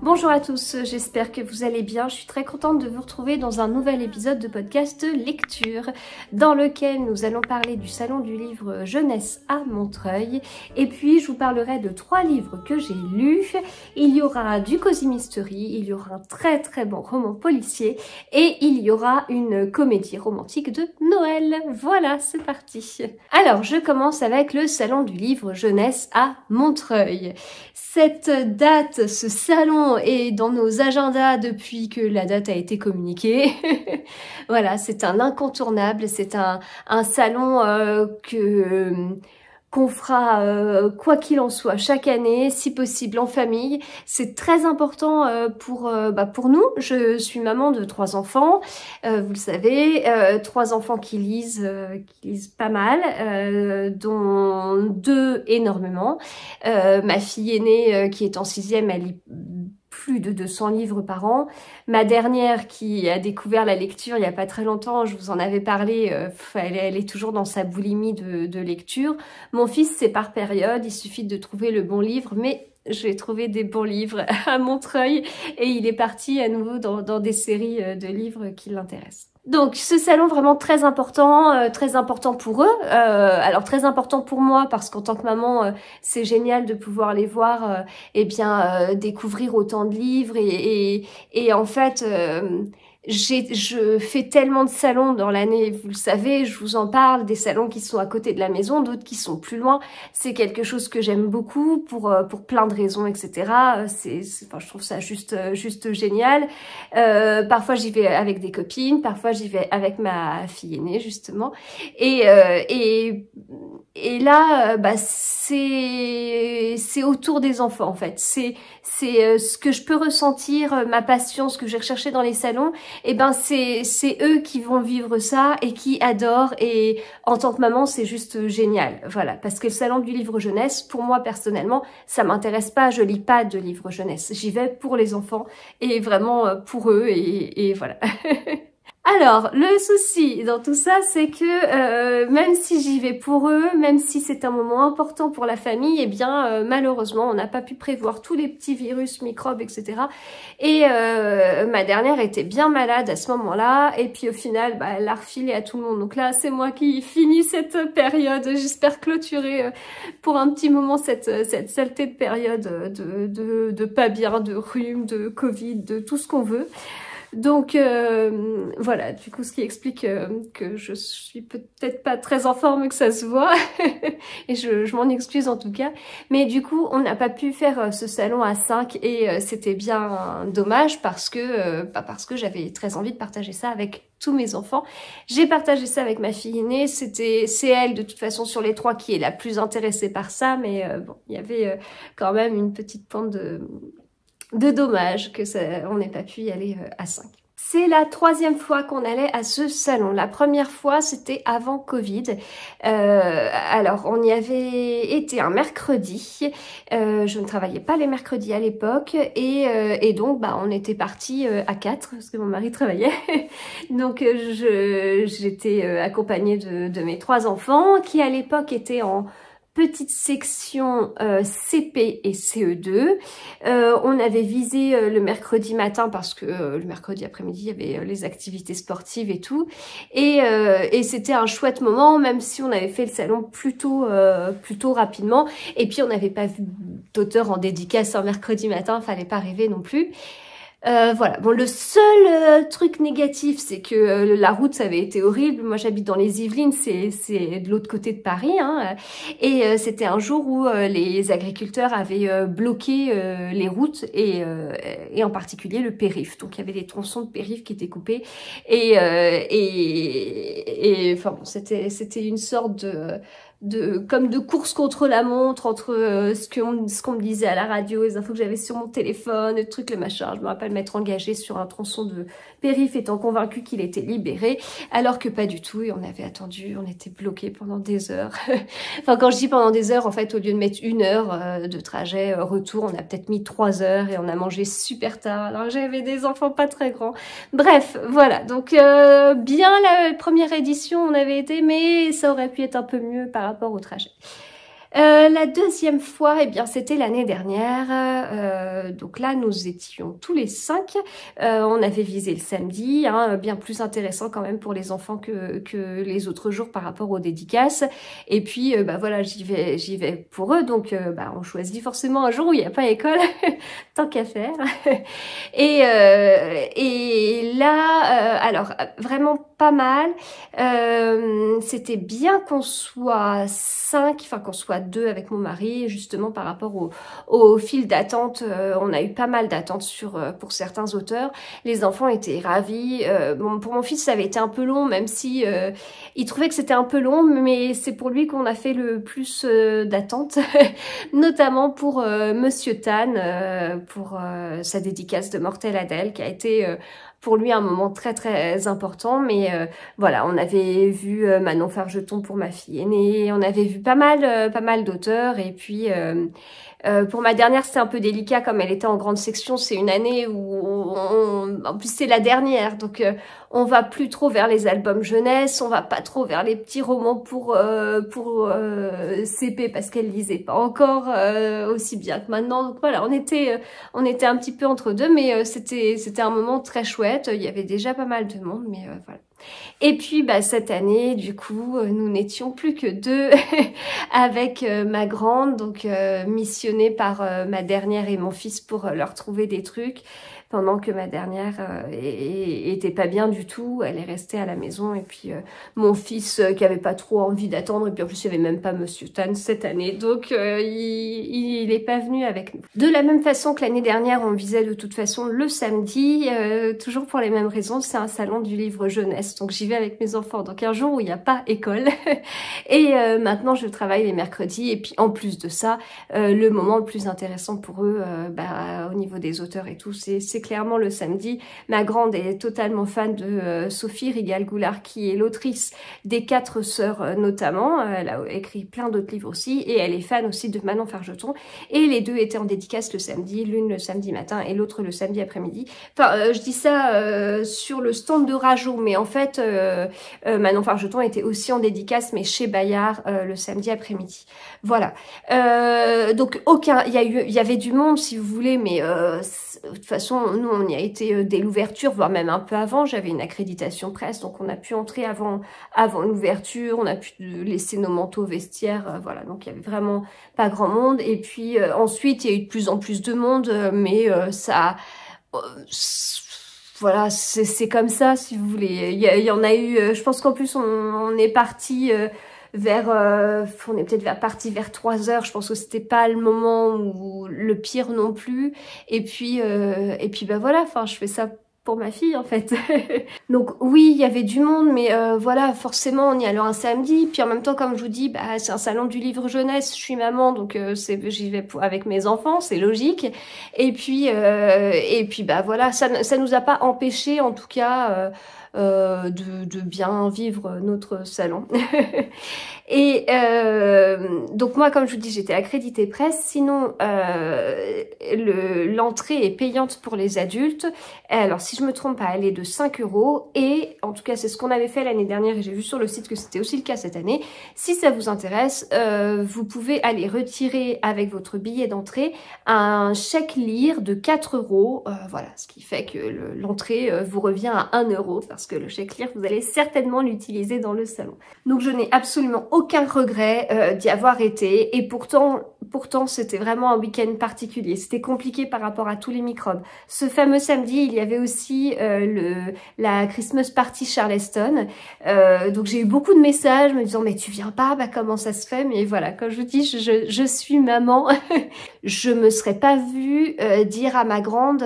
Bonjour à tous, j'espère que vous allez bien. Je suis très contente de vous retrouver dans un nouvel épisode de podcast lecture dans lequel nous allons parler du salon du livre jeunesse à Montreuil. Et puis je vous parlerai de 3 livres que j'ai lus. Il y aura du Cozy Mystery, il y aura un très bon roman policier et il y aura une comédie romantique de Noël. Voilà, c'est parti. Alors je commence avec le salon du livre jeunesse à Montreuil. Cette date, ce salon est dans nos agendas depuis que la date a été communiquée. Voilà, c'est un incontournable, c'est un salon qu'on fera quoi qu'il en soit chaque année, si possible en famille. C'est très important pour nous. Je suis maman de 3 enfants, vous le savez, 3 enfants qui lisent pas mal, dont 2 énormément. Ma fille aînée qui est en 6e, elle lit plus de 200 livres par an. Ma dernière qui a découvert la lecture il n'y a pas très longtemps, je vous en avais parlé, elle est toujours dans sa boulimie de lecture. Mon fils, c'est par période, il suffit de trouver le bon livre, mais j'ai trouvé des bons livres à Montreuil et il est parti à nouveau dans des séries de livres qui l'intéressent. Donc ce salon vraiment très important pour eux. Alors très important pour moi parce qu'en tant que maman, c'est génial de pouvoir les voir, découvrir autant de livres et en fait. Je fais tellement de salons dans l'année, vous le savez, je vous en parle, des salons qui sont à côté de la maison, d'autres qui sont plus loin. C'est quelque chose que j'aime beaucoup pour plein de raisons, etc. Je trouve ça juste génial. Parfois j'y vais avec des copines, parfois j'y vais avec ma fille aînée justement. Et là, c'est autour des enfants en fait. C'est ce que je peux ressentir, ma passion, ce que j'ai recherché dans les salons. Et c'est eux qui vont vivre ça et qui adorent. Et en tant que maman, c'est juste génial. Voilà, parce que le salon du livre jeunesse, pour moi personnellement, ça m'intéresse pas. Je lis pas de livres jeunesse. J'y vais pour les enfants et vraiment pour eux. Et voilà. Alors, le souci dans tout ça, c'est que même si j'y vais pour eux, même si c'est un moment important pour la famille, malheureusement, on n'a pas pu prévoir tous les petits virus, microbes, etc. Et ma dernière était bien malade à ce moment-là, et puis au final, elle l'a refilé à tout le monde. Donc là, c'est moi qui finis cette période. J'espère clôturer pour un petit moment cette saleté de période de pas bien, de rhume, de Covid, de tout ce qu'on veut. Donc voilà, du coup ce qui explique que je suis peut-être pas très en forme, que ça se voit et je m'en excuse en tout cas, mais du coup on n'a pas pu faire ce salon à 5 et c'était bien dommage parce que j'avais très envie de partager ça avec tous mes enfants. J'ai partagé ça avec ma fille aînée, c'est elle de toute façon sur les 3 qui est la plus intéressée par ça, mais bon, il y avait quand même une petite pointe de dommage que on n'ait pas pu y aller à 5. C'est la 3e fois qu'on allait à ce salon. La première fois, c'était avant Covid. Alors, on y avait été un mercredi. Je ne travaillais pas les mercredis à l'époque. Et donc, on était partis à 4 parce que mon mari travaillait. Donc, j'étais accompagnée de mes 3 enfants qui, à l'époque, étaient en petite section CP et CE2. On avait visé le mercredi matin parce que le mercredi après-midi, il y avait les activités sportives et tout. Et c'était un chouette moment, même si on avait fait le salon plutôt rapidement. Et puis, on n'avait pas vu d'auteur en dédicace un mercredi matin, fallait pas rêver non plus. Voilà. Bon, le seul truc négatif, c'est que la route, ça avait été horrible. Moi, j'habite dans les Yvelines, c'est de l'autre côté de Paris, hein, et c'était un jour où les agriculteurs avaient bloqué les routes et en particulier le périph'. Donc, il y avait des tronçons de périph' qui étaient coupés et enfin bon, c'était une sorte comme de course contre la montre entre ce qu'on me disait à la radio, les infos que j'avais sur mon téléphone, le truc, le machin. Je me rappelle m'être engagée sur un tronçon de périph' étant convaincue qu'il était libéré, alors que pas du tout, et on avait attendu, on était bloqués pendant des heures. Enfin, quand je dis pendant des heures, en fait, au lieu de mettre 1 heure de trajet retour, on a peut-être mis 3 heures et on a mangé super tard, alors j'avais des enfants pas très grands. Bref, voilà, donc bien la première édition, on avait été, mais ça aurait pu être un peu mieux par rapport au trajet. La deuxième fois, eh bien, c'était l'année dernière. Donc là, nous étions tous les 5. On avait visé le samedi, hein, bien plus intéressant quand même pour les enfants que les autres jours par rapport aux dédicaces. Et puis, bah voilà, j'y vais pour eux. Donc, bah, on choisit forcément un jour où il n'y a pas école, tant qu'à faire. Et là, alors vraiment pas mal. C'était bien qu'on soit 5, enfin qu'on soit 2 avec mon mari, justement par rapport au fil d'attente. On a eu pas mal d'attentes pour certains auteurs. Les enfants étaient ravis. Bon, pour mon fils, ça avait été un peu long, même si il trouvait que c'était un peu long, mais c'est pour lui qu'on a fait le plus d'attentes, notamment pour Monsieur Tan, pour sa dédicace de Mortel Adèle, qui a été pour lui un moment très très important. Mais voilà, on avait vu Manon Fargeton pour ma fille aînée, on avait vu pas mal d'auteurs. Et puis pour ma dernière, c'était un peu délicat comme elle était en grande section. C'est une année où en plus c'est la dernière, donc on va plus trop vers les albums jeunesse, on va pas trop vers les petits romans pour CP parce qu'elle lisait pas encore aussi bien que maintenant. Donc voilà, on était un petit peu entre deux, mais c'était un moment très chouette. Il y avait déjà pas mal de monde, mais voilà. Et puis bah, cette année, du coup, nous n'étions plus que 2 avec ma grande, donc missionnée par ma dernière et mon fils pour leur trouver des trucs, pendant que ma dernière était pas bien du tout. Elle est restée à la maison. Et puis mon fils qui avait pas trop envie d'attendre, et puis en plus il y avait même pas Monsieur Tan cette année, donc il est pas venu avec nous. De la même façon que l'année dernière, on visait de toute façon le samedi, toujours pour les mêmes raisons. C'est un salon du livre jeunesse, donc j'y vais avec mes enfants, donc un jour où il n'y a pas école. Et maintenant je travaille les mercredis, et puis en plus de ça, le moment le plus intéressant pour eux, bah, au niveau des auteurs et tout, c'est clairement le samedi. Ma grande est totalement fan de Sophie Rigal-Goulart, qui est l'autrice des 4 sœurs notamment. Elle a écrit plein d'autres livres aussi, et elle est fan aussi de Manon Fargeton. Et les 2 étaient en dédicace le samedi, l'une le samedi matin et l'autre le samedi après-midi. Enfin, je dis ça sur le stand de Rajo, mais en fait, Manon Fargeton était aussi en dédicace, mais chez Bayard le samedi après-midi. Voilà. Donc il y avait du monde si vous voulez, mais de toute façon, nous on y a été dès l'ouverture, voire même un peu avant. J'avais une accréditation presse, donc on a pu entrer avant l'ouverture, on a pu laisser nos manteaux vestiaires, voilà. Donc il y avait vraiment pas grand monde. Et puis ensuite il y a eu de plus en plus de monde, mais ça voilà, c'est comme ça si vous voulez. Il y en a eu, je pense qu'en plus on est parti on est peut-être parti vers 3 heures. Je pense que c'était pas le moment où le pire non plus. Et puis bah voilà, enfin je fais ça pour ma fille en fait. Donc oui, il y avait du monde, mais voilà, forcément on y allait un samedi. Puis en même temps, comme je vous dis, bah c'est un salon du livre jeunesse, je suis maman, donc j'y vais avec mes enfants, c'est logique. Et puis bah voilà, ça nous a pas empêché en tout cas de bien vivre notre salon. Et donc moi, comme je vous dis, j'étais accréditée presse. Sinon, l'entrée est payante pour les adultes. Alors, si je me trompe pas, elle est de 5 €. Et en tout cas, c'est ce qu'on avait fait l'année dernière, et j'ai vu sur le site que c'était aussi le cas cette année. Si ça vous intéresse, vous pouvez aller retirer avec votre billet d'entrée un chèque lire de 4 €. Voilà, ce qui fait que l'entrée vous revient à 1 € parce que le chèque lire, vous allez certainement l'utiliser dans le salon. Donc, je n'ai absolument aucun regret d'y avoir été, et pourtant c'était vraiment un week-end particulier. C'était compliqué par rapport à tous les microbes. Ce fameux samedi, il y avait aussi la Christmas Party Charleston. Donc j'ai eu beaucoup de messages me disant mais tu viens pas, bah comment ça se fait? Mais voilà, quand je vous dis je suis maman, je me serais pas vue dire à ma grande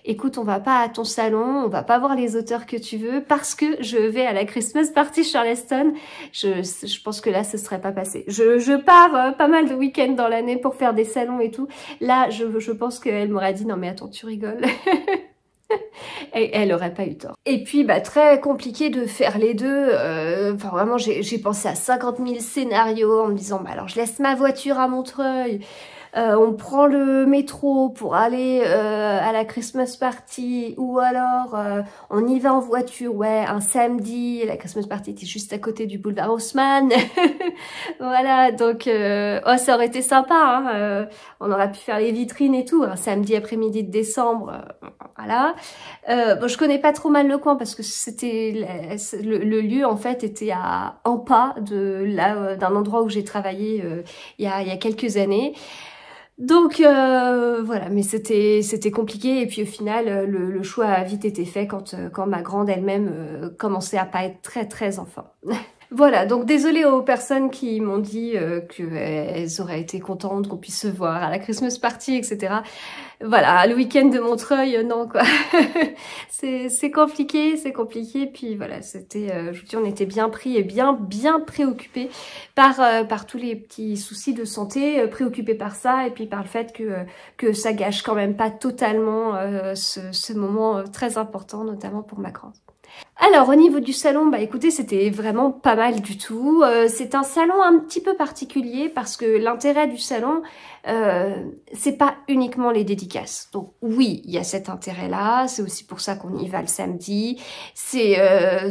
écoute, on va pas à ton salon, on va pas voir les auteurs que tu veux parce que je vais à la Christmas Party Charleston. Je pense que là ce serait pas passé. Je pars pas mal de week-ends dans l'année pour faire des salons et tout. Là je pense qu'elle m'aurait dit non mais attends, tu rigoles. Et elle aurait pas eu tort. Et puis bah très compliqué de faire les deux. Enfin vraiment j'ai pensé à 50 000 scénarios en me disant bah alors je laisse ma voiture à Montreuil. on prend le métro pour aller à la Christmas party, ou alors on y va en voiture, ouais, un samedi, la Christmas party était juste à côté du boulevard Haussmann. Voilà, donc oh, ça aurait été sympa, hein, on aurait pu faire les vitrines et tout, un samedi après-midi de décembre, voilà. Bon, je connais pas trop mal le coin parce que c'était le lieu en fait était à un pas de là d'un endroit où j'ai travaillé il y a quelques années. Donc voilà, mais c'était compliqué et puis au final le choix a vite été fait quand ma grande elle-même commençait à pas être très enfant. Voilà, donc désolée aux personnes qui m'ont dit qu'elles auraient été contentes qu'on puisse se voir à la Christmas party, etc. Voilà, le week-end de Montreuil, non quoi. c'est compliqué, puis voilà, c'était, je vous dis, on était bien pris et bien préoccupés par tous les petits soucis de santé, préoccupés par ça et puis par le fait que ça gâche quand même pas totalement ce moment très important, notamment pour ma grande. Alors au niveau du salon, bah écoutez, c'était vraiment pas mal du tout. C'est un salon un petit peu particulier parce que l'intérêt du salon, c'est pas uniquement les dédicaces. Donc oui, il y a cet intérêt-là, c'est aussi pour ça qu'on y va le samedi. C'est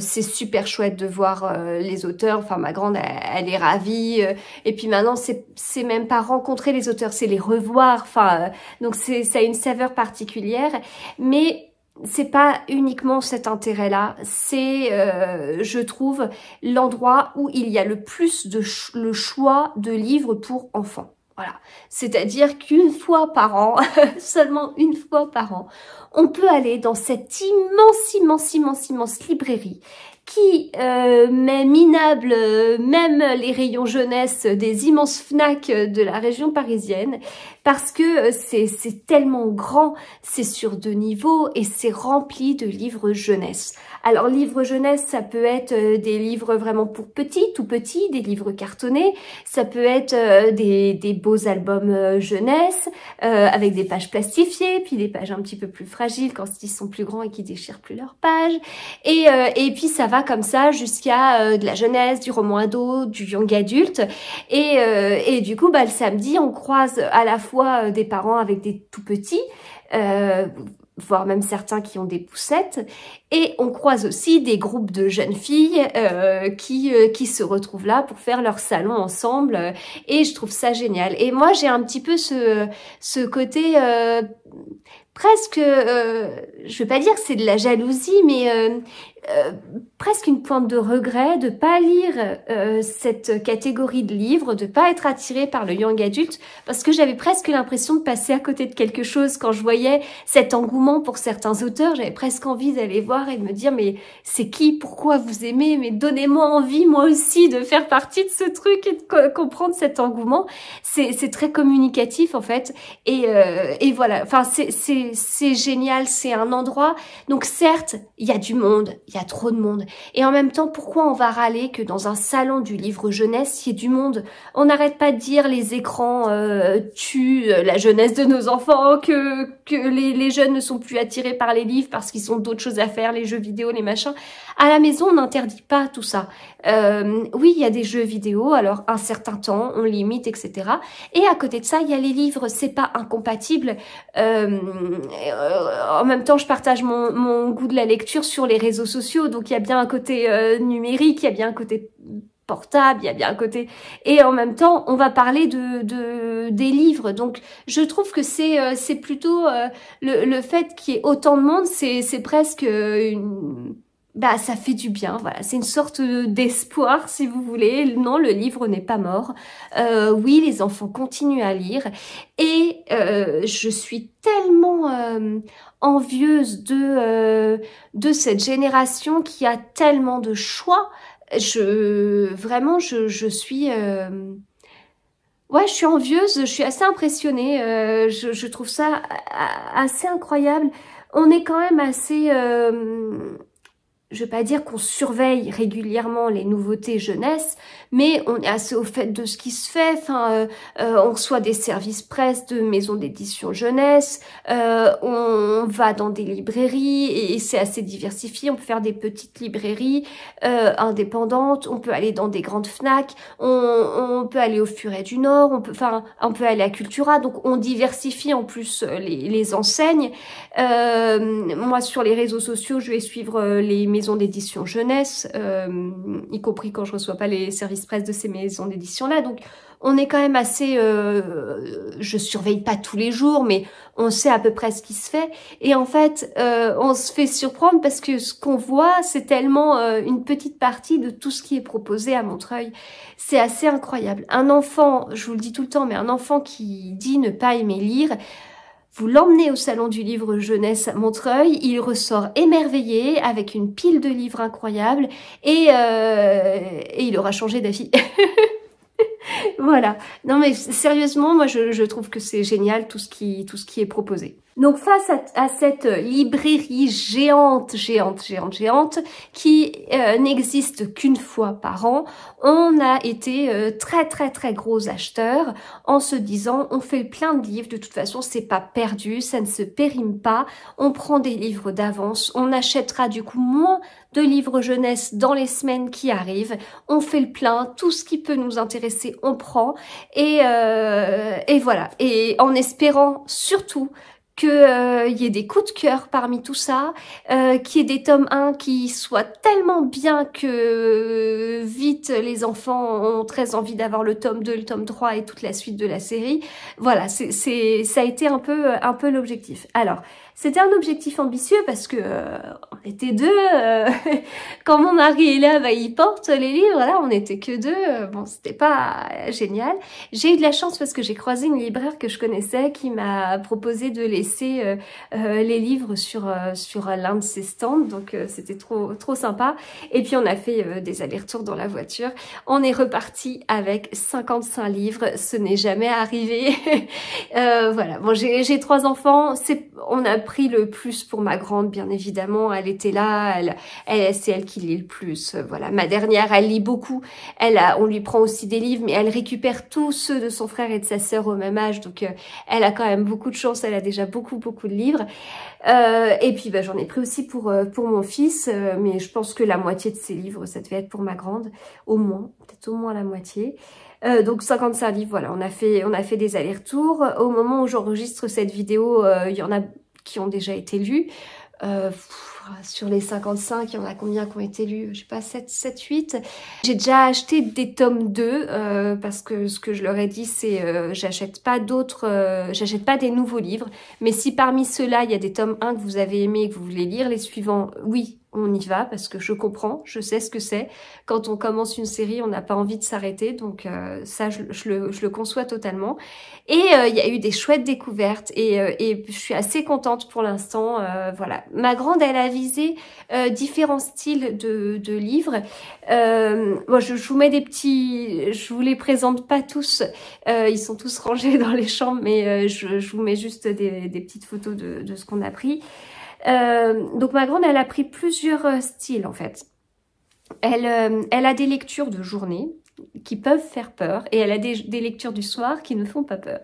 super chouette de voir les auteurs, enfin ma grande elle est ravie. Et puis maintenant c'est même pas rencontrer les auteurs, c'est les revoir. Enfin donc ça a une saveur particulière, mais c'est pas uniquement cet intérêt-là, c'est, je trouve, l'endroit où il y a le plus de le choix de livres pour enfants. Voilà, c'est-à-dire qu'une fois par an, seulement une fois par an, on peut aller dans cette immense librairie qui met minable même les rayons jeunesse des immenses Fnac de la région parisienne, parce que c'est tellement grand, c'est sur 2 niveaux et c'est rempli de livres jeunesse. Alors livres jeunesse, ça peut être des livres vraiment pour petits, tout petits, des livres cartonnés, ça peut être des beaux albums jeunesse avec des pages plastifiées, puis des pages un petit peu plus fragiles quand ils sont plus grands et qui déchirent plus leurs pages, et puis ça va comme ça jusqu'à de la jeunesse, du roman ado, du young adulte, et du coup bah le samedi on croise à la fois des parents avec des tout petits, voire même certains qui ont des poussettes, et on croise aussi des groupes de jeunes filles qui se retrouvent là pour faire leur salon ensemble, et je trouve ça génial. Et moi j'ai un petit peu ce côté presque, je vais pas dire que c'est de la jalousie, mais presque une pointe de regret de pas lire cette catégorie de livres, de pas être attirée par le young adulte, parce que j'avais presque l'impression de passer à côté de quelque chose quand je voyais cet engouement pour certains auteurs. J'avais presque envie d'aller voir et de me dire mais c'est qui, pourquoi vous aimez, mais donnez-moi envie moi aussi de faire partie de ce truc et de comprendre cet engouement. C'est très communicatif en fait, et voilà, enfin c'est génial, c'est un endroit, donc certes il y a du monde, il y a trop de monde. Et en même temps, pourquoi on va râler que dans un salon du livre jeunesse, il y ait du monde? On n'arrête pas de dire les écrans tuent la jeunesse de nos enfants, que les jeunes ne sont plus attirés par les livres parce qu'ils ont d'autres choses à faire, les jeux vidéo, les machins. À la maison, on n'interdit pas tout ça. Oui, il y a des jeux vidéo, alors un certain temps, on limite, etc. Et à côté de ça, il y a les livres, c'est pas incompatible. En même temps, je partage mon goût de la lecture sur les réseaux sociaux, donc il y a bien un côté numérique, il y a bien un côté portable, il y a bien un côté, et en même temps on va parler des livres, donc je trouve que c'est plutôt le fait qu'il y ait autant de monde, c'est presque bah ça fait du bien, voilà, c'est une sorte d'espoir si vous voulez. Non, le livre n'est pas mort, oui les enfants continuent à lire, et je suis tellement envieuse de cette génération qui a tellement de choix. Vraiment je suis ouais, je suis envieuse, je suis assez impressionnée, je trouve ça assez incroyable. On est quand même assez je vais pas dire qu'on surveille régulièrement les nouveautés jeunesse, mais on est assez au fait de ce qui se fait. Enfin, on reçoit des services presse de maisons d'édition jeunesse, on va dans des librairies et c'est assez diversifié. On peut faire des petites librairies indépendantes, on peut aller dans des grandes Fnac, on peut aller au Furet du Nord, on peut aller à Cultura. Donc on diversifie en plus les enseignes. Moi sur les réseaux sociaux, je vais suivre les maisons d'édition jeunesse, y compris quand je reçois pas les services presse de ces maisons d'édition là. Donc on est quand même assez, je surveille pas tous les jours, mais on sait à peu près ce qui se fait. Et en fait, on se fait surprendre parce que ce qu'on voit, c'est tellement une petite partie de tout ce qui est proposé à Montreuil. C'est assez incroyable. Un enfant, je vous le dis tout le temps, mais un enfant qui dit ne pas aimer lire, vous l'emmenez au salon du livre jeunesse à Montreuil, il ressort émerveillé avec une pile de livres incroyables et il aura changé d'avis. Voilà. Non mais sérieusement, moi je trouve que c'est génial tout ce qui est proposé. Donc face à cette librairie géante qui n'existe qu'une fois par an, on a été très gros acheteurs en se disant on fait le plein de livres, de toute façon c'est pas perdu, ça ne se périme pas, on prend des livres d'avance, on achètera du coup moins de livres jeunesse dans les semaines qui arrivent, on fait le plein, tout ce qui peut nous intéresser on prend et voilà, et en espérant surtout qu'il y ait des coups de cœur parmi tout ça, qu'il y ait des tomes 1 qui soient tellement bien que vite les enfants ont très envie d'avoir le tome 2, le tome 3 et toute la suite de la série. Voilà, ça a été un peu l'objectif. Alors, c'était un objectif ambitieux parce que on était deux. Quand mon mari est là, bah, il porte les livres. Là, on était que deux. Bon, c'était pas génial. J'ai eu de la chance parce que j'ai croisé une libraire que je connaissais qui m'a proposé de laisser les livres sur l'un de ses stands. Donc, c'était trop sympa. Et puis, on a fait des allers-retours dans la voiture. On est reparti avec 55 livres. Ce n'est jamais arrivé. Voilà. Bon, j'ai 3 enfants. On a pris le plus pour ma grande, bien évidemment. Elle était là, c'est elle qui lit le plus. Voilà, ma dernière, elle lit beaucoup. On lui prend aussi des livres, mais elle récupère tous ceux de son frère et de sa sœur au même âge. Donc, elle a quand même beaucoup de chance. Elle a déjà beaucoup de livres. Et puis, bah, j'en ai pris aussi pour mon fils. Mais je pense que la moitié de ses livres, ça devait être pour ma grande. Au moins, peut-être au moins la moitié. Donc 55 livres, voilà, on a fait des allers-retours. Au moment où j'enregistre cette vidéo, il y en a qui ont déjà été lus. Sur les 55, il y en a combien qui ont été lus? Je sais pas, 7, 8. J'ai déjà acheté des tomes 2 parce que ce que je leur ai dit, c'est j'achète pas des nouveaux livres. Mais si parmi ceux-là, il y a des tomes 1 que vous avez aimés et que vous voulez lire, les suivants, oui, on y va parce que je comprends, je sais ce que c'est. Quand on commence une série, on n'a pas envie de s'arrêter, donc ça, je le conçois totalement. Et il y a eu des chouettes découvertes et je suis assez contente pour l'instant. Voilà, ma grande, elle a visé différents styles de livres. Bon, je vous mets des petits, je vous les présente pas tous. Ils sont tous rangés dans les chambres, mais je vous mets juste des petites photos de ce qu'on a pris. Donc ma grande, elle a pris plusieurs styles en fait. Elle a des lectures de journée qui peuvent faire peur et elle a des lectures du soir qui ne font pas peur.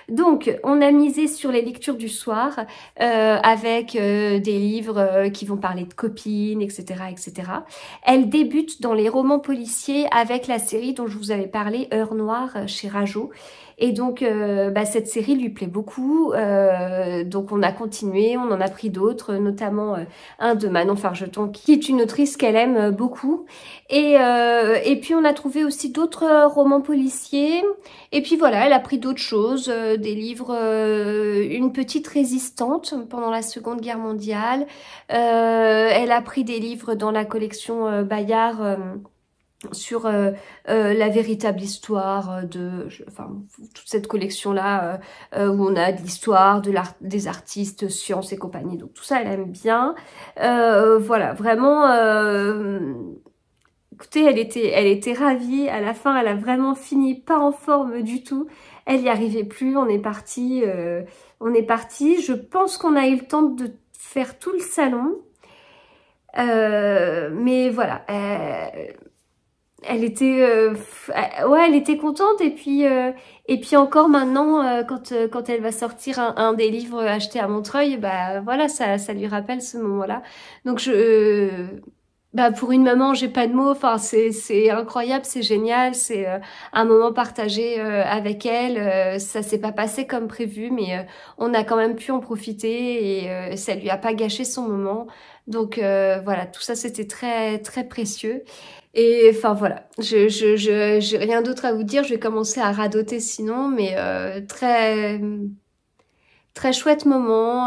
Donc on a misé sur les lectures du soir avec des livres qui vont parler de copines, etc., etc. Elle débute dans les romans policiers avec la série dont je vous avais parlé, Heure Noire chez Rajo. Et donc, cette série lui plaît beaucoup. Donc, on a continué, on en a pris d'autres, notamment un de Manon Fargeton, qui est une autrice qu'elle aime beaucoup. Et puis, on a trouvé aussi d'autres romans policiers. Et puis, voilà, elle a pris d'autres choses, des livres, une petite résistante pendant la Seconde Guerre mondiale. Elle a pris des livres dans la collection Bayard, sur la véritable histoire toute cette collection-là où on a de l'histoire, des artistes, sciences et compagnie. Donc tout ça, elle aime bien. Voilà, vraiment, écoutez, elle était ravie. À la fin, elle a vraiment fini pas en forme du tout. Elle n'y arrivait plus. On est parti. Je pense qu'on a eu le temps de faire tout le salon. Mais voilà, elle était, ouais, elle était contente. Et puis encore maintenant, quand elle va sortir un des livres achetés à Montreuil, bah voilà, ça lui rappelle ce moment-là. Donc bah pour une maman, j'ai pas de mots. Enfin, c'est incroyable, c'est génial, c'est un moment partagé avec elle. Ça s'est pas passé comme prévu, mais on a quand même pu en profiter et ça lui a pas gâché son moment. Donc voilà, tout ça c'était très très précieux. Et enfin voilà, j'ai rien d'autre à vous dire. Je vais commencer à radoter sinon, mais très chouette moment,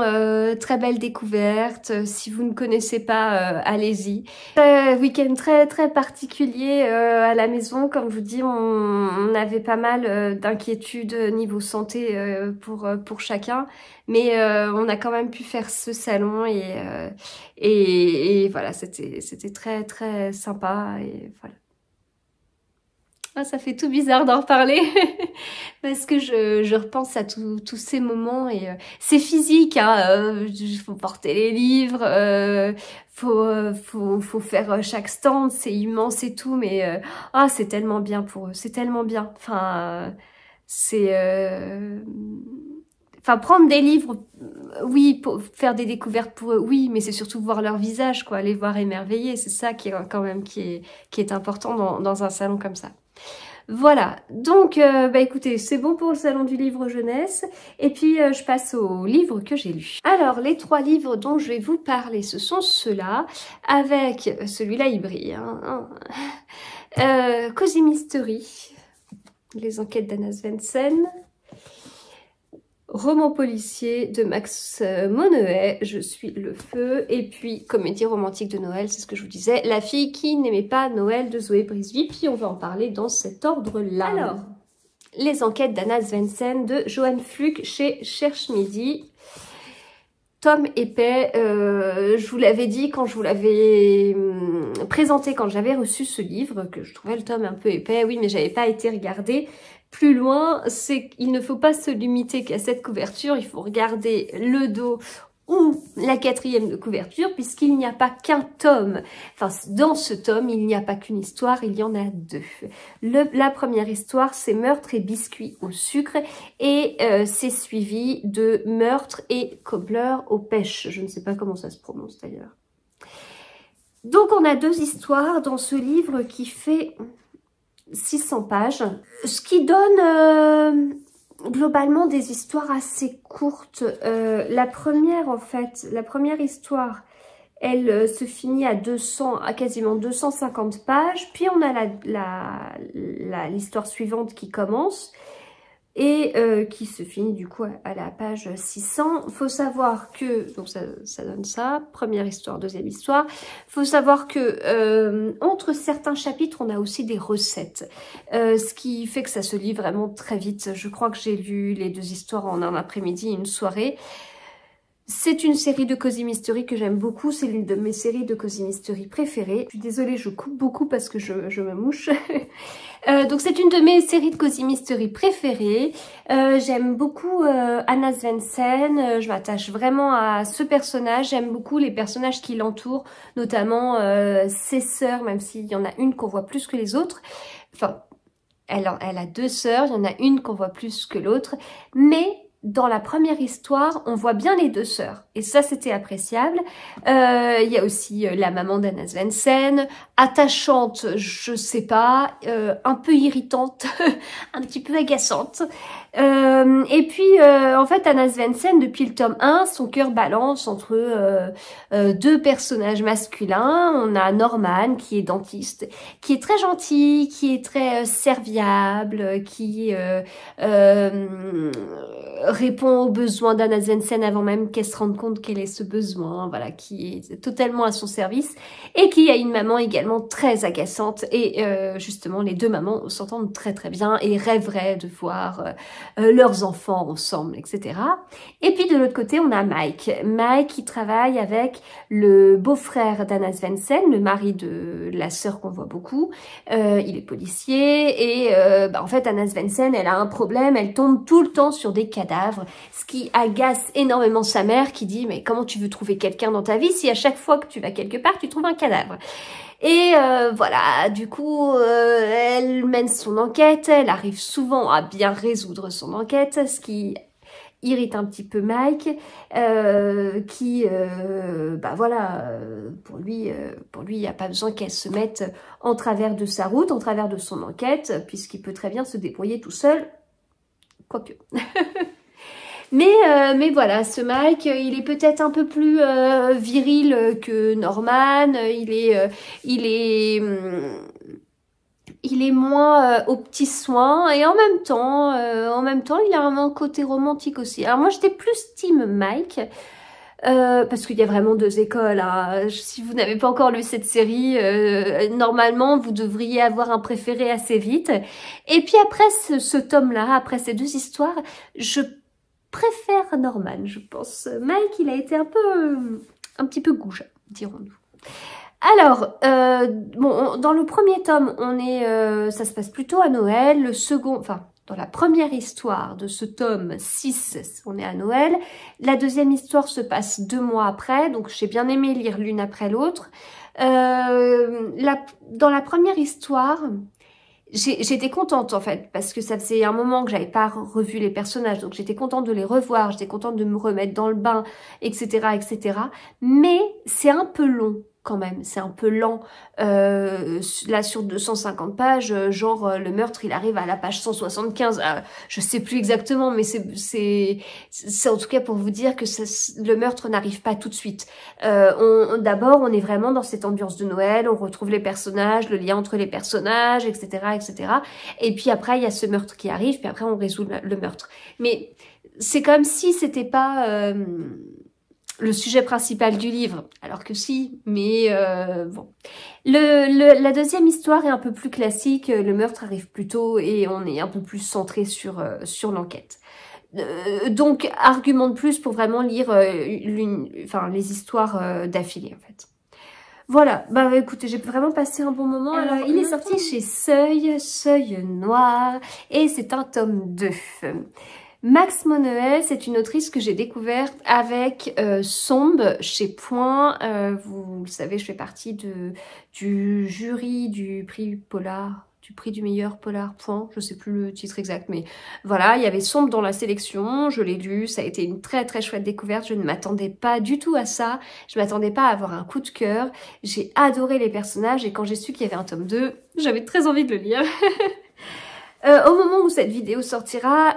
très belle découverte. Si vous ne connaissez pas, allez-y. Week-end très très particulier à la maison. Comme je vous dis, on avait pas mal d'inquiétudes niveau santé pour chacun, mais on a quand même pu faire ce salon et voilà, c'était très très sympa et voilà. Ah, ça fait tout bizarre d'en reparler parce que je repense à tous ces moments et c'est physique, hein, faut porter les livres, faut faire chaque stand, c'est immense et tout, mais ah c'est tellement bien pour eux, c'est tellement bien. Enfin, c'est enfin prendre des livres, oui, pour faire des découvertes pour eux, oui, mais c'est surtout voir leur visage, quoi, les voir émerveillés, c'est ça qui est quand même qui est important dans un salon comme ça. Voilà, donc bah écoutez, c'est bon pour le salon du livre jeunesse. Et puis je passe aux livres que j'ai lus. Alors les 3 livres dont je vais vous parler, ce sont ceux-là, avec celui-là il brille, hein. Cozy Mystery, les enquêtes d'Anna Svensson. Roman policier de Max Monod, Je suis le feu. Et puis, comédie romantique de Noël, c'est ce que je vous disais. La fille qui n'aimait pas Noël de Zoé Brisby. Puis on va en parler dans cet ordre-là. Alors, les enquêtes d'Anna Svensson de Johan Fluck chez Cherche Midi. Tome épais, je vous l'avais dit quand je vous l'avais présenté, quand j'avais reçu ce livre, que je trouvais le tome un peu épais. Oui, mais j'avais pas été regarder plus loin. C'est qu'il ne faut pas se limiter qu'à cette couverture, il faut regarder le dos ou la 4e de couverture, puisqu'il n'y a pas qu'un tome. Enfin, dans ce tome, il n'y a pas qu'une histoire, il y en a 2. La première histoire, c'est Meurtre et biscuits au sucre, et c'est suivi de Meurtre et cobbler aux pêches. Je ne sais pas comment ça se prononce d'ailleurs. Donc, on a 2 histoires dans ce livre qui fait 600 pages, ce qui donne globalement des histoires assez courtes. La première histoire, elle se finit à quasiment 250 pages. Puis on a l'histoire suivante qui commence et qui se finit du coup à la page 600. Faut savoir que, donc ça donne ça, première histoire, deuxième histoire. Faut savoir que entre certains chapitres, on a aussi des recettes, ce qui fait que ça se lit vraiment très vite. Je crois que j'ai lu les 2 histoires en un après-midi, une soirée. C'est une série de Cozy Mystery que j'aime beaucoup, c'est l'une de mes séries de Cozy Mystery préférées. Je suis désolée, je coupe beaucoup parce que je me mouche. Donc c'est une de mes séries de Cozy Mystery préférées. J'aime beaucoup Anna Svensson, je m'attache vraiment à ce personnage. J'aime beaucoup les personnages qui l'entourent, notamment ses sœurs, même s'il y en a une qu'on voit plus que les autres. Enfin, elle a 2 sœurs, il y en a une qu'on voit plus que l'autre, mais dans la première histoire, on voit bien les 2 sœurs. Et ça, c'était appréciable. Il y a aussi la maman d'Anna Svensson, attachante, je sais pas, un peu irritante, un petit peu agaçante. Et puis, en fait, Anna Svensson, depuis le tome 1, son cœur balance entre 2 personnages masculins. On a Norman, qui est dentiste, qui est très gentil, qui est très serviable, qui répond aux besoins d'Anna Svensson avant même qu'elle se rende compte qu'elle ait ce besoin, voilà, qui est totalement à son service, et qui a une maman également très agaçante, et justement les 2 mamans s'entendent très très bien et rêveraient de voir leurs enfants ensemble, etc. Et puis de l'autre côté, on a Mike. Mike qui travaille avec le beau-frère d'Anna Svensson, le mari de la sœur qu'on voit beaucoup. Il est policier et en fait Anna Svensson, elle a un problème, elle tombe tout le temps sur des cadavres. cadavres, ce qui agace énormément sa mère qui dit « Mais comment tu veux trouver quelqu'un dans ta vie si à chaque fois que tu vas quelque part, tu trouves un cadavre ?» Et voilà, du coup, elle mène son enquête, elle arrive souvent à bien résoudre son enquête, ce qui irrite un petit peu Mike, qui, bah voilà, pour lui, il n'y a pas besoin qu'elle se mette en travers de sa route, en travers de son enquête, puisqu'il peut très bien se débrouiller tout seul, quoique. Mais voilà, ce Mike, il est peut-être un peu plus viril que Norman, il est moins aux petits soins et en même temps, il a un côté romantique aussi. Alors moi, j'étais plus team Mike. Parce qu'il y a vraiment deux écoles. Hein. Si vous n'avez pas encore lu cette série, normalement, vous devriez avoir un préféré assez vite. Et puis après ce tome-là, après ces deux histoires, je préfère Norman, je pense. Mike, il a été un petit peu goujat, dirons-nous. Alors, bon, dans le premier tome, ça se passe plutôt à Noël. Le second, enfin, dans la première histoire de ce tome 6, on est à Noël. La deuxième histoire se passe 2 mois après, donc j'ai bien aimé lire l'une après l'autre. Dans la première histoire, j'étais contente en fait, parce que ça faisait un moment que j'avais pas revu les personnages, donc j'étais contente de les revoir, j'étais contente de me remettre dans le bain, etc., etc. Mais c'est un peu long. Quand même, c'est un peu lent. Là, sur 250 pages, genre, le meurtre, il arrive à la page 175. Je sais plus exactement, mais c'est en tout cas pour vous dire que le meurtre n'arrive pas tout de suite. D'abord, on est vraiment dans cette ambiance de Noël, on retrouve les personnages, le lien entre les personnages, etc., etc. Et puis après, il y a ce meurtre qui arrive, puis après, on résout le meurtre. Mais c'est comme si c'était pas... le sujet principal du livre, alors que si, mais bon. La deuxième histoire est un peu plus classique, le meurtre arrive plus tôt et on est un peu plus centré sur l'enquête. Donc, argument de plus pour vraiment lire les histoires d'affilée, en fait. Voilà, bah écoutez, j'ai vraiment passé un bon moment. Alors, il est sorti chez Seuil Noir, et c'est un tome 2. Max Moneuet, c'est une autrice que j'ai découverte avec Sombre chez Point. Vous le savez, je fais partie du jury du prix Polar, du prix du meilleur Polar Point. Je sais plus le titre exact, mais voilà, il y avait Sombre dans la sélection. Je l'ai lu, ça a été une très très chouette découverte. Je ne m'attendais pas du tout à ça. Je m'attendais pas à avoir un coup de cœur. J'ai adoré les personnages et quand j'ai su qu'il y avait un tome 2, j'avais très envie de le lire. Au moment où cette vidéo sortira,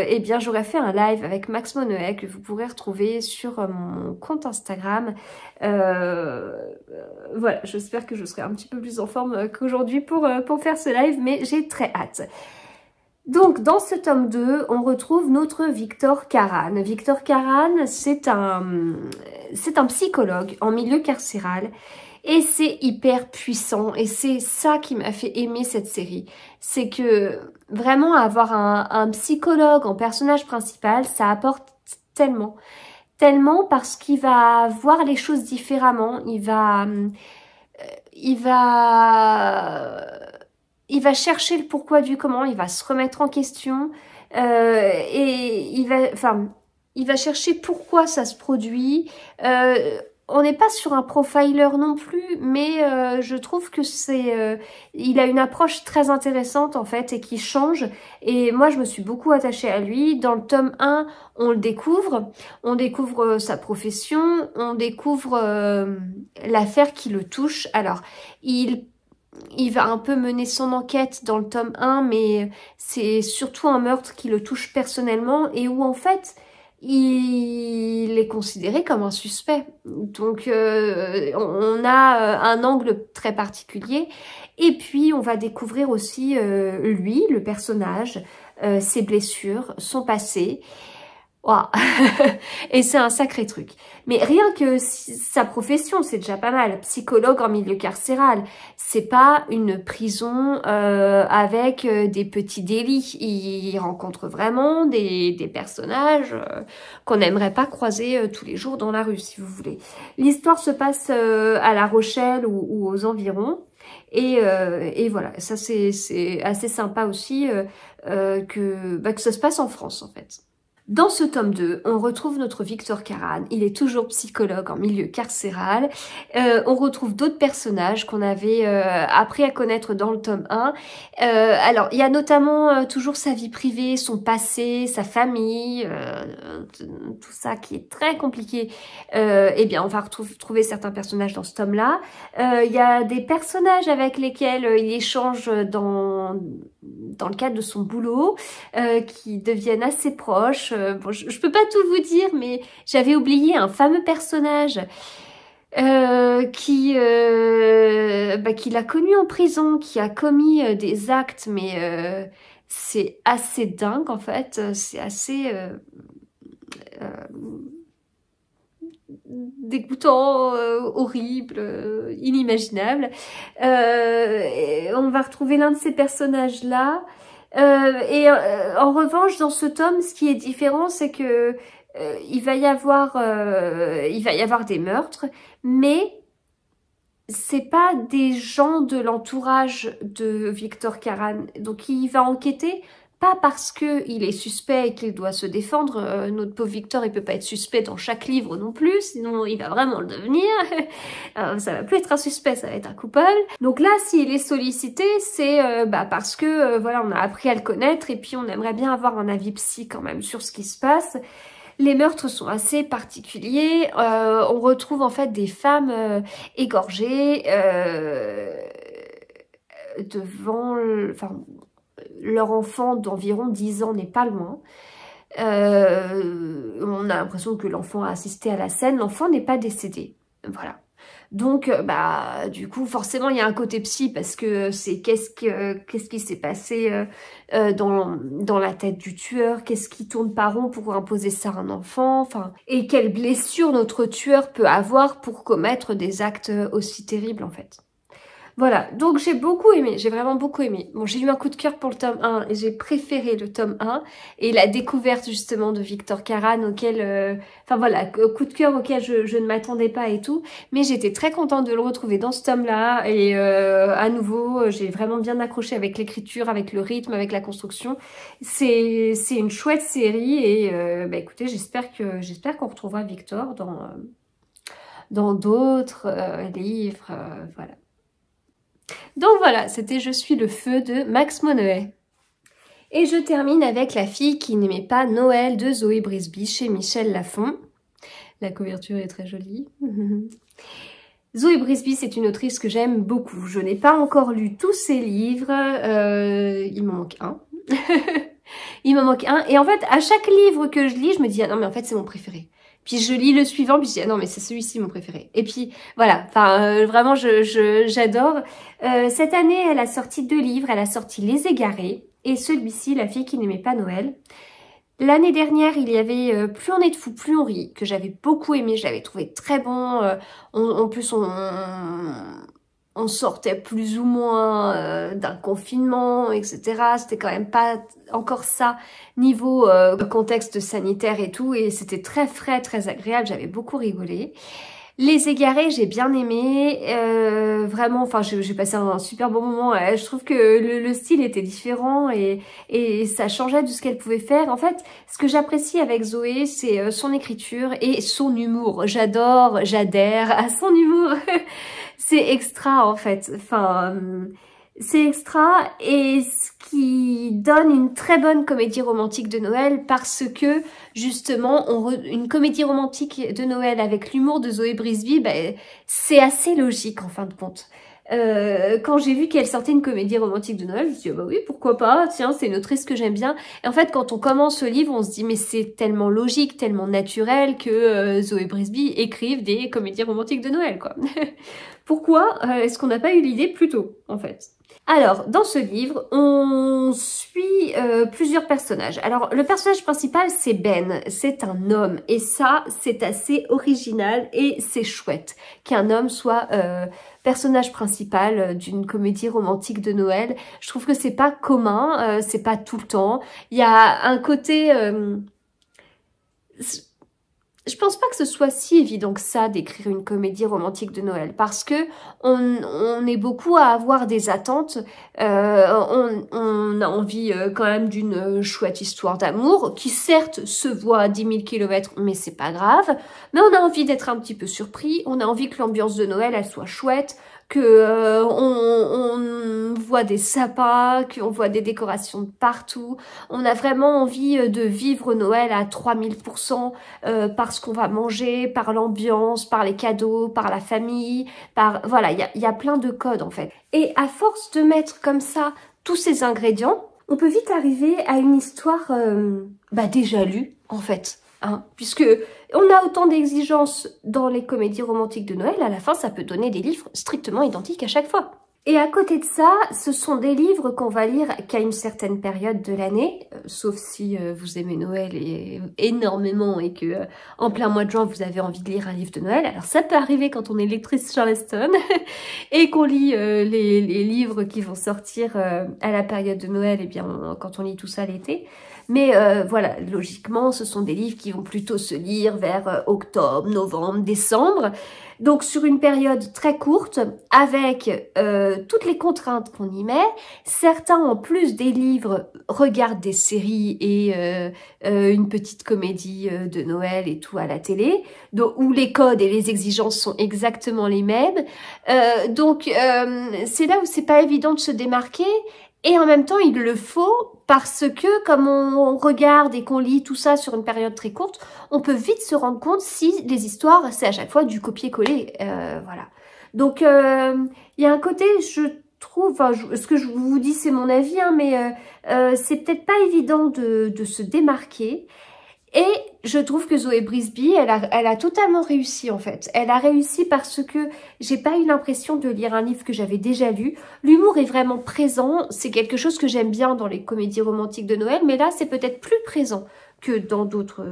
eh bien j'aurai fait un live avec Max Moneuet que vous pourrez retrouver sur mon compte Instagram. Voilà, j'espère que je serai un petit peu plus en forme qu'aujourd'hui pour faire ce live, mais j'ai très hâte. Donc, dans ce tome 2, on retrouve notre Victor Karan. Victor Karan, c'est un psychologue en milieu carcéral. Et c'est hyper puissant et c'est ça qui m'a fait aimer cette série. C'est que vraiment avoir un psychologue en personnage principal, ça apporte tellement. Tellement parce qu'il va voir les choses différemment. Il va chercher le pourquoi du comment, il va se remettre en question et il va chercher pourquoi ça se produit. On n'est pas sur un profiler non plus, mais je trouve que il a une approche très intéressante en fait et qui change. Et moi, je me suis beaucoup attachée à lui. Dans le tome 1, on le découvre. On découvre sa profession, on découvre l'affaire qui le touche. Alors, il va un peu mener son enquête dans le tome 1, mais c'est surtout un meurtre qui le touche personnellement et où en fait... il est considéré comme un suspect. Donc, on a un angle très particulier. Et puis, on va découvrir aussi lui, le personnage, ses blessures, son passé. Wow. Et c'est un sacré truc. Mais rien que sa profession, c'est déjà pas mal. Psychologue en milieu carcéral, c'est pas une prison avec des petits délits. Il rencontre vraiment des personnages qu'on n'aimerait pas croiser tous les jours dans la rue, si vous voulez. L'histoire se passe à La Rochelle ou aux environs. Et voilà, ça c'est assez sympa aussi que ça se passe en France en fait. Dans ce tome 2, on retrouve notre Victor Karan. Il est toujours psychologue en milieu carcéral. On retrouve d'autres personnages qu'on avait appris à connaître dans le tome 1. Alors, il y a notamment toujours sa vie privée, son passé, sa famille, tout ça qui est très compliqué. Eh bien, on va retrouver certains personnages dans ce tome-là. Il y a des personnages avec lesquels il échange dans le cadre de son boulot, qui deviennent assez proches. Bon, je peux pas tout vous dire, mais j'avais oublié un fameux personnage qu'il a connu en prison, qui a commis des actes, mais c'est assez dingue en fait, c'est assez dégoûtant, horrible, inimaginable. On va retrouver l'un de ces personnages-là. En revanche, dans ce tome, ce qui est différent, c'est que il va y avoir des meurtres, mais c'est pas des gens de l'entourage de Victor Karan. Donc il va enquêter, pas parce que il est suspect et qu'il doit se défendre. Notre pauvre Victor, il peut pas être suspect dans chaque livre non plus, sinon il va vraiment le devenir. Ça va plus être un suspect, ça va être un coupable. Donc là, s'il est sollicité, c'est parce que voilà, on a appris à le connaître et puis on aimerait bien avoir un avis psy quand même sur ce qui se passe. Les meurtres sont assez particuliers. On retrouve en fait des femmes égorgées devant, leur enfant d'environ 10 ans n'est pas loin. On a l'impression que l'enfant a assisté à la scène. L'enfant n'est pas décédé. Voilà. Donc, du coup, forcément, il y a un côté psy parce que c'est qu'est-ce qui s'est passé dans la tête du tueur, qu'est-ce qui tourne pas rond pour imposer ça à un enfant, enfin, et quelle blessure notre tueur peut avoir pour commettre des actes aussi terribles, en fait. Voilà, donc j'ai beaucoup aimé, j'ai vraiment beaucoup aimé. Bon, j'ai eu un coup de cœur pour le tome 1 et j'ai préféré le tome 1 et la découverte justement de Victor Karan auquel, enfin voilà, coup de cœur auquel je ne m'attendais pas et tout. Mais j'étais très contente de le retrouver dans ce tome-là et à nouveau, j'ai vraiment bien accroché avec l'écriture, avec le rythme, avec la construction. C'est une chouette série et écoutez, j'espère qu'on retrouvera Victor dans d'autres livres, voilà. Donc voilà, c'était Je suis le feu de Max Monod. Et je termine avec La fille qui n'aimait pas Noël de Zoé Brisby chez Michel Lafon. La couverture est très jolie. Zoé Brisby, c'est une autrice que j'aime beaucoup. Je n'ai pas encore lu tous ses livres. Il m'en manque un. Il m'en manque un. Et en fait, à chaque livre que je lis, je me dis, ah non mais en fait c'est mon préféré. Puis je lis le suivant, puis je dis, ah non, mais c'est celui-ci mon préféré. Et puis, voilà, enfin, vraiment, j'adore. Cette année, elle a sorti 2 livres. Elle a sorti Les Égarés et celui-ci, La fille qui n'aimait pas Noël. L'année dernière, il y avait Plus on est de fou, plus on rit, que j'avais beaucoup aimé. Je l'avais trouvé très bon. En plus, on sortait plus ou moins d'un confinement, etc. C'était quand même pas encore ça niveau contexte sanitaire et tout, et c'était très frais, très agréable, j'avais beaucoup rigolé. Les Égarés, j'ai bien aimé, vraiment, enfin j'ai passé un super bon moment. Je trouve que le style était différent et ça changeait de ce qu'elle pouvait faire. En fait, ce que j'apprécie avec Zoé, c'est son écriture et son humour. J'adhère à son humour. C'est extra en fait, enfin c'est extra et ce qui donne une très bonne comédie romantique de Noël parce que justement une comédie romantique de Noël avec l'humour de Zoé Brisby, c'est assez logique en fin de compte. Quand j'ai vu qu'elle sortait une comédie romantique de Noël, je me suis dit, bah oui, pourquoi pas, tiens, c'est une autrice que j'aime bien. Et en fait, quand on commence le livre, on se dit, mais c'est tellement logique, tellement naturel que Zoé Brisby écrive des comédies romantiques de Noël, quoi. Pourquoi est-ce qu'on n'a pas eu l'idée plus tôt, en fait? Alors, dans ce livre, on suit plusieurs personnages. Alors, le personnage principal, c'est Ben. C'est un homme. Et ça, c'est assez original et c'est chouette qu'un homme soit personnage principal d'une comédie romantique de Noël. Je trouve que c'est pas commun, c'est pas tout le temps. Il y a un côté... je pense pas que ce soit si évident que ça d'écrire une comédie romantique de Noël, parce que on est beaucoup à avoir des attentes. On a envie quand même d'une chouette histoire d'amour qui certes se voit à 10 000 kilomètres, mais c'est pas grave. Mais on a envie d'être un petit peu surpris. On a envie que l'ambiance de Noël elle soit chouette, que on voit des sapins, qu'on voit des décorations de partout. On a vraiment envie de vivre Noël à 3000%, par ce qu'on va manger, par l'ambiance, par les cadeaux, par la famille, par voilà, il y a plein de codes en fait. Et à force de mettre comme ça tous ces ingrédients, on peut vite arriver à une histoire déjà lue en fait. Hein, puisque on a autant d'exigences dans les comédies romantiques de Noël, à la fin ça peut donner des livres strictement identiques à chaque fois. Et à côté de ça, ce sont des livres qu'on va lire qu'à une certaine période de l'année, sauf si vous aimez Noël énormément et que en plein mois de juin vous avez envie de lire un livre de Noël. Alors ça peut arriver quand on est lectrice Charleston et qu'on lit les livres qui vont sortir à la période de Noël, et bien quand on lit tout ça l'été. Mais voilà, logiquement, ce sont des livres qui vont plutôt se lire vers octobre, novembre, décembre. Donc sur une période très courte, avec toutes les contraintes qu'on y met. Certains, en plus des livres, regardent des séries et une petite comédie de Noël et tout à la télé, donc, où les codes et les exigences sont exactement les mêmes. C'est là où c'est pas évident de se démarquer. Et en même temps, il le faut parce que comme on regarde et qu'on lit tout ça sur une période très courte, on peut vite se rendre compte si les histoires, c'est à chaque fois du copier-coller. Voilà. Donc, il y a un côté, je trouve, enfin, ce que je vous dis, c'est mon avis, hein, mais c'est peut-être pas évident de se démarquer. Et je trouve que Zoé Brisby, elle a totalement réussi en fait. Elle a réussi parce que j'ai pas eu l'impression de lire un livre que j'avais déjà lu. L'humour est vraiment présent, c'est quelque chose que j'aime bien dans les comédies romantiques de Noël, mais là c'est peut-être plus présent que dans d'autres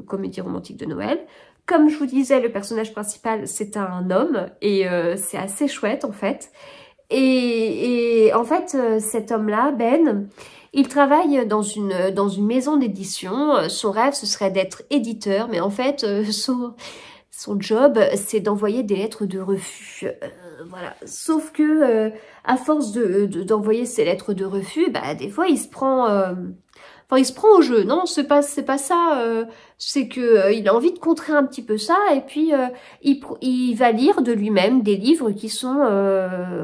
comédies romantiques de Noël. Comme je vous disais, le personnage principal c'est un homme et c'est assez chouette en fait. Et en fait, cet homme-là, Ben, il travaille dans une maison d'édition. Son rêve, ce serait d'être éditeur, mais en fait, son job, c'est d'envoyer des lettres de refus. Voilà. Sauf que, à force d'envoyer ces lettres de refus, bah, des fois, il se prend au jeu. Non, c'est pas ça. C'est que il a envie de contrer un petit peu ça et puis il va lire de lui-même des livres qui sont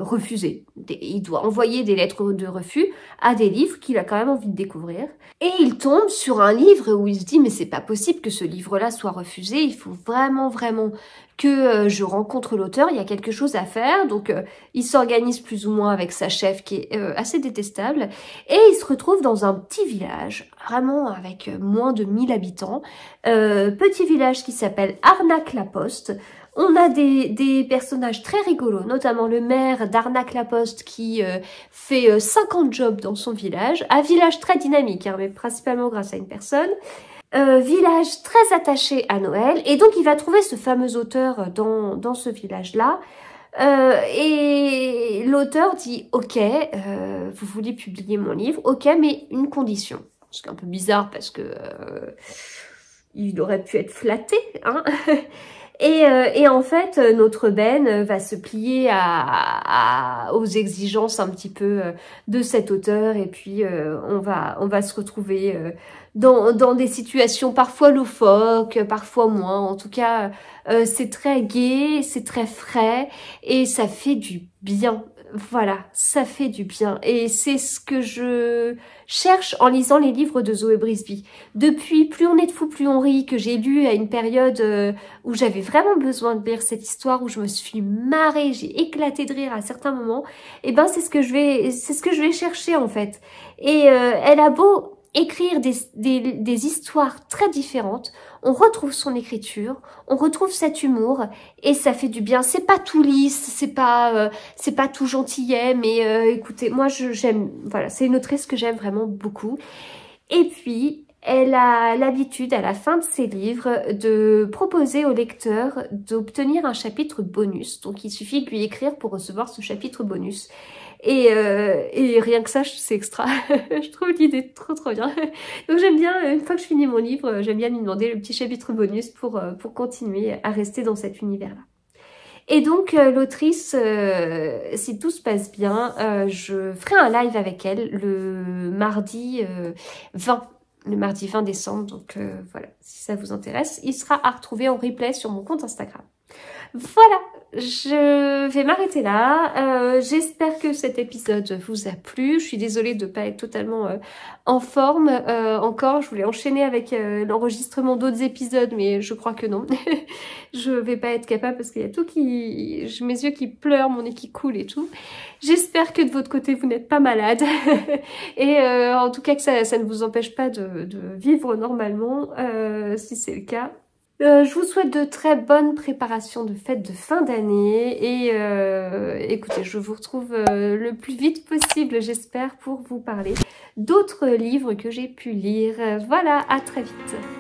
refusés. Il doit envoyer des lettres de refus à des livres qu'il a quand même envie de découvrir. Et il tombe sur un livre où il se dit mais c'est pas possible que ce livre-là soit refusé. Il faut vraiment que je rencontre l'auteur, il y a quelque chose à faire. Donc il s'organise plus ou moins avec sa chef qui est assez détestable. Et il se retrouve dans un petit village, vraiment avec moins de 1000 habitants. Petit village qui s'appelle Arnac-la-Poste. On a des personnages très rigolos, notamment le maire d'Arnac-la-Poste qui fait 50 jobs dans son village. Un village très dynamique, hein, mais principalement grâce à une personne. Village très attaché à Noël, et donc il va trouver ce fameux auteur dans ce village-là, et l'auteur dit « Ok, vous voulez publier mon livre, ok, mais une condition. » C'est un peu bizarre parce que il aurait pu être flatté, hein. Et en fait, notre Ben va se plier aux exigences un petit peu de cet auteur, et puis on va se retrouver dans des situations parfois loufoques, parfois moins. En tout cas, c'est très gai, c'est très frais, et ça fait du bien. Voilà, ça fait du bien. Et c'est ce que je cherche en lisant les livres de Zoé Brisby. Depuis Plus on est de fou, plus on rit, que j'ai lu à une période où j'avais vraiment besoin de lire cette histoire, où je me suis marrée, j'ai éclaté de rire à certains moments, et ben c'est ce que je vais chercher en fait. Et elle a beau écrire des histoires très différentes, on retrouve son écriture, on retrouve cet humour, et ça fait du bien. C'est pas tout lisse, c'est pas tout gentillet, mais écoutez, moi j'aime, voilà, c'est une autrice que j'aime vraiment beaucoup. Et puis elle a l'habitude, à la fin de ses livres, de proposer au lecteur d'obtenir un chapitre bonus. Donc il suffit de lui écrire pour recevoir ce chapitre bonus. Et rien que ça, c'est extra. Je trouve l'idée trop bien. Donc j'aime bien, une fois que je finis mon livre, j'aime bien lui demander le petit chapitre bonus pour continuer à rester dans cet univers-là. Et donc l'autrice, si tout se passe bien, je ferai un live avec elle le mardi 20 décembre. Donc voilà, si ça vous intéresse, il sera à retrouver en replay sur mon compte Instagram. Voilà, je vais m'arrêter là. J'espère que cet épisode vous a plu. Je suis désolée de ne pas être totalement en forme encore. Je voulais enchaîner avec l'enregistrement d'autres épisodes, mais je crois que non. Je vais pas être capable parce qu'il y a tout qui... J'ai mes yeux qui pleurent, mon nez qui coule et tout. J'espère que de votre côté, vous n'êtes pas malade. Et en tout cas, que ça ne vous empêche pas de vivre normalement, si c'est le cas. Je vous souhaite de très bonnes préparations de fêtes de fin d'année et écoutez, je vous retrouve le plus vite possible, j'espère, pour vous parler d'autres livres que j'ai pu lire. Voilà, à très vite.